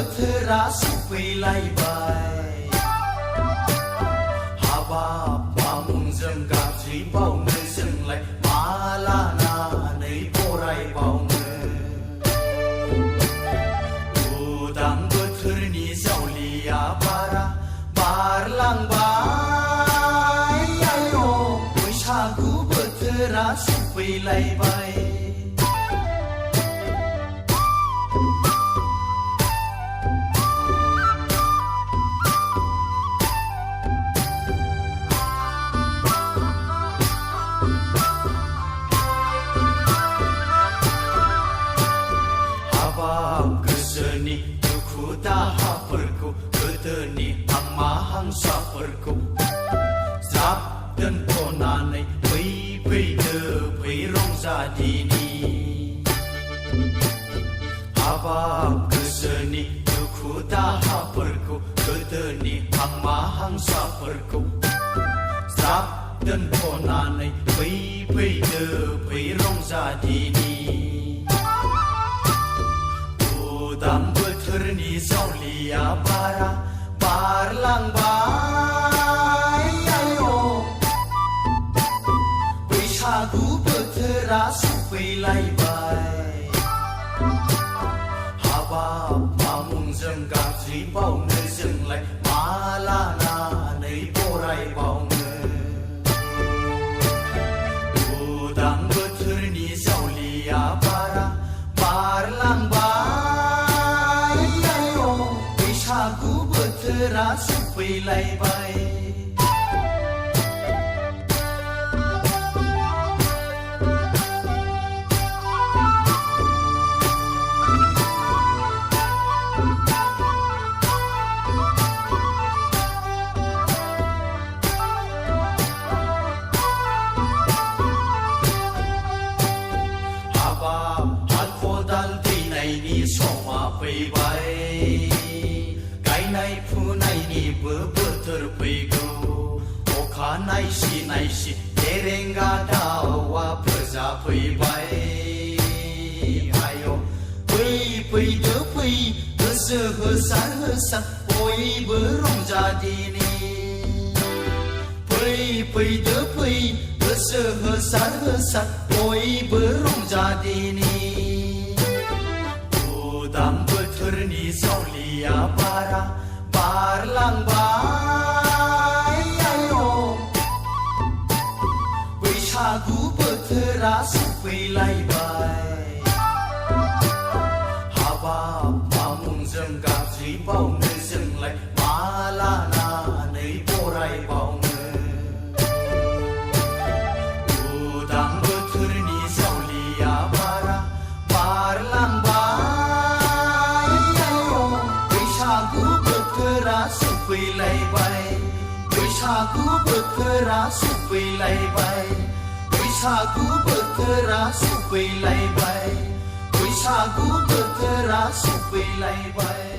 बोथोरा सफैलायबाय हाबाब मामुंजों गाज्रि बावनो जोंलाय मा लानानै बरायबावनो उदां बोथोरनि जावलिया बारा बारलांबाय आय' बैसागु बोथोरा सफैलायबाय गोसोनि दुखु दाहाफोरखौ गोदोनि हांमा हांसाफोरखौ ज्राब दोनथ'नानै फै फैदो फै रंजादिनि हाबाब गोसोनि दुखु दाहाफोरखौ गोदोनि हांमा हांसाफोरखौ ज्राब दोनथ'नानै फै फैदो फै रंजादिनि उदां बोथोरनि जावलिया बारा बारलांबाय आय' बैसागु बोथोरा सफैलायबाय हाबाब मामुंजों गाज्रि बावनो जोंलाय मा लानानै बरायबावनो उदां बोथोरनि जावलिया बारा बारलांबाय बैसागु बोथोरा सफैलायबाय हाबाब हाल खदाल दैनायनि समा फैबाय गायनाय फुनायनिबो बोथोर फैगौ अखा नायसि नायसि एरेंगा दाउआ फोजाफैबाय आय' फै फैदो फै गोसो होसार होसार बयबो रंजादिनि फै फैदो फै गोसो होसार होसार बयबो रंजादिनि उदां बोथोरनि जावलिया बारा बारलांबाय आय' बैसागु बोथोरा सफैलायबाय हाबाब मामुंजों गाज्रि बावनो जोंलाय मा लानानै बरायबावनो उदां बोथोरनि जावलिया बारा बारलांबाय बैसागु बोथोरा सफैलायबाय बैसागु बोथोरा सफैलायबाय बैसागु बोथोरा सफैलायबाय बैसागु बोथोरा सफैलायबाय